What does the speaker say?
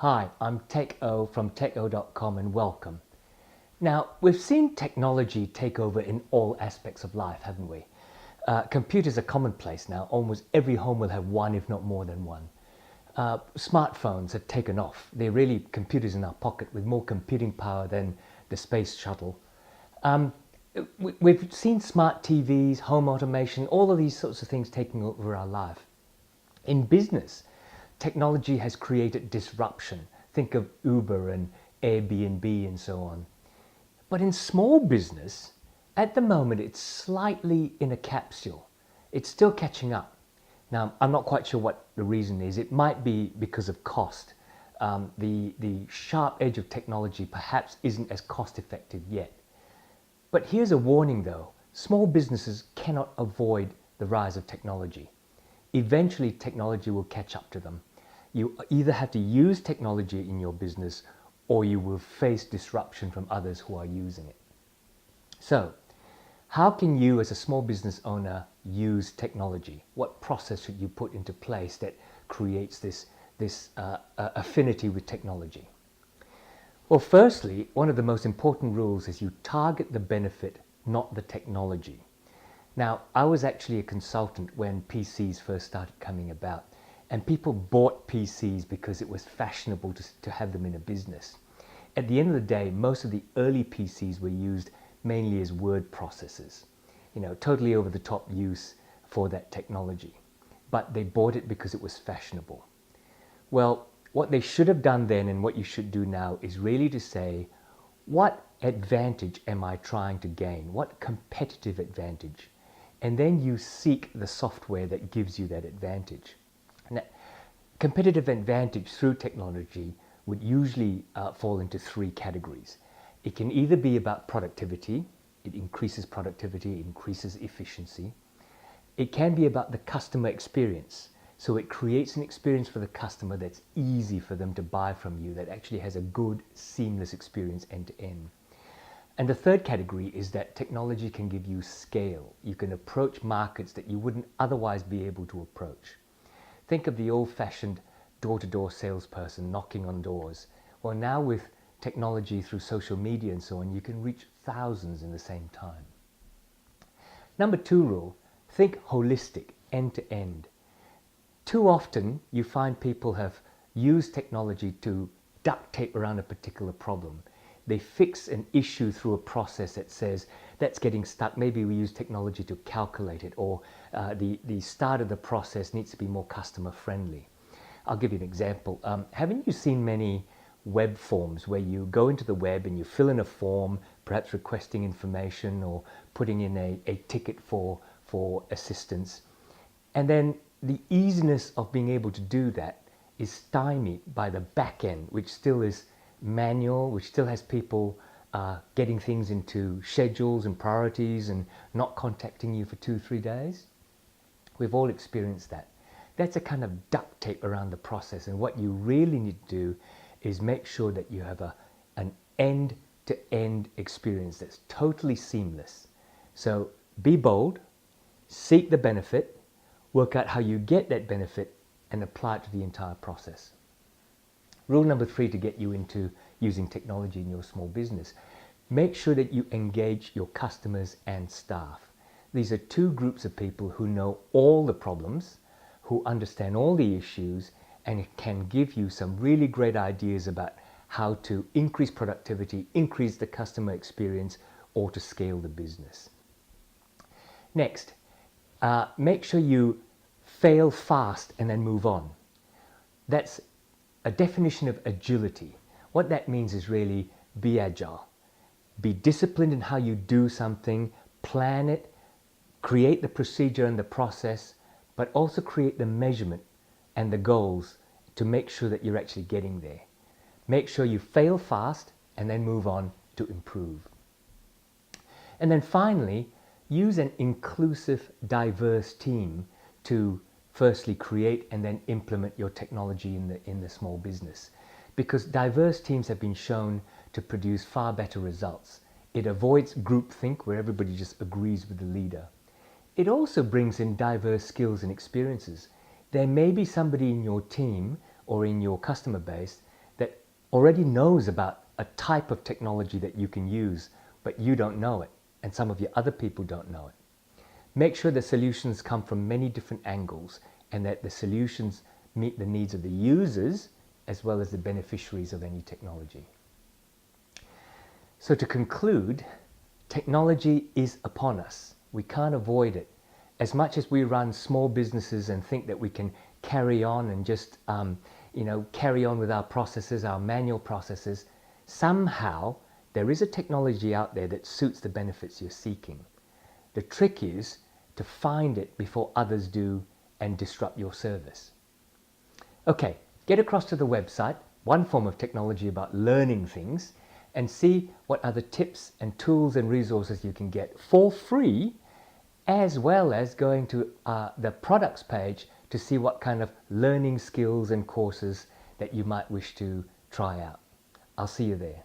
Hi, I'm TechO from TechO.com and welcome. Now, we've seen technology take over in all aspects of life, haven't we? Computers are commonplace now. Almost every home will have one, if not more than one. Smartphones have taken off. They're really computers in our pocket with more computing power than the space shuttle. We've seen smart TVs, home automation, all of these sorts of things taking over our life. In business, technology has created disruption. Think of Uber and Airbnb and so on. But in small business, at the moment, it's slightly in a capsule. It's still catching up. Now, I'm not quite sure what the reason is. It might be because of cost. The sharp edge of technology perhaps isn't as cost effective yet. But here's a warning though. Small businesses cannot avoid the rise of technology. Eventually, technology will catch up to them. You either have to use technology in your business or you will face disruption from others who are using it. So, how can you as a small business owner use technology? What process should you put into place that creates this affinity with technology? Well, firstly, one of the most important rules is you target the benefit, not the technology. Now, I was actually a consultant when PCs first started coming about, and people bought PCs because it was fashionable to have them in a business. At the end of the day, most of the early PCs were used mainly as word processors, totally over the top use for that technology. But they bought it because it was fashionable. Well, what they should have done then and what you should do now is really to say, what advantage am I trying to gain? What competitive advantage? And then you seek the software that gives you that advantage. Now, competitive advantage through technology would usually fall into three categories. It can either be about productivity, it increases productivity, it increases efficiency. It can be about the customer experience. So it creates an experience for the customer that's easy for them to buy from you, that actually has a good, seamless experience end to end. And the third category is that technology can give you scale. You can approach markets that you wouldn't otherwise be able to approach. Think of the old-fashioned door-to-door salesperson knocking on doors. Well, now with technology through social media and so on, you can reach thousands in the same time. Number 2 rule, think holistic, end to end. Too often you find people have used technology to duct tape around a particular problem. They fix an issue through a process that says that's getting stuck. Maybe we use technology to calculate it, or the start of the process needs to be more customer friendly. I'll give you an example. Haven't you seen many web forms where you go into the web and you fill in a form, perhaps requesting information or putting in a ticket for assistance, and then the easiness of being able to do that is stymied by the back end, which still is manual, which still has people getting things into schedules and priorities and not contacting you for 2-3 days. We've all experienced that. That's a kind of duct tape around the process, and what you really need to do is make sure that you have an end-to-end experience that's totally seamless. So be bold, seek the benefit, work out how you get that benefit and apply it to the entire process. Rule number 3 to get you into using technology in your small business. Make sure that you engage your customers and staff. These are two groups of people who know all the problems, who understand all the issues, and can give you some really great ideas about how to increase productivity, increase the customer experience, or to scale the business. Next, make sure you fail fast and then move on. That's a definition of agility. What that means is really be agile. Be disciplined in how you do something, plan it, create the procedure and the process, but also create the measurement and the goals to make sure that you're actually getting there. Make sure you fail fast and then move on to improve. And then finally, use an inclusive, diverse team to firstly create and then implement your technology in the small business. Because diverse teams have been shown to produce far better results. It avoids groupthink where everybody just agrees with the leader. It also brings in diverse skills and experiences. There may be somebody in your team or in your customer base already knows about a type of technology that you can use, but you don't know it, and some of your other people don't know it. Make sure the solutions come from many different angles and that the solutions meet the needs of the users as well as the beneficiaries of any technology. So to conclude, technology is upon us. We can't avoid it. As much as we run small businesses and think that we can carry on and just carry on with our processes, our manual processes, somehow there is a technology out there that suits the benefits you're seeking. The trick is to find it before others do and disrupt your service. Okay, get across to the website, One Form of Technology About Learning Things, and see what other tips and tools and resources you can get for free, as well as going to the products page to see what kind of learning skills and courses that you might wish to try out. I'll see you there.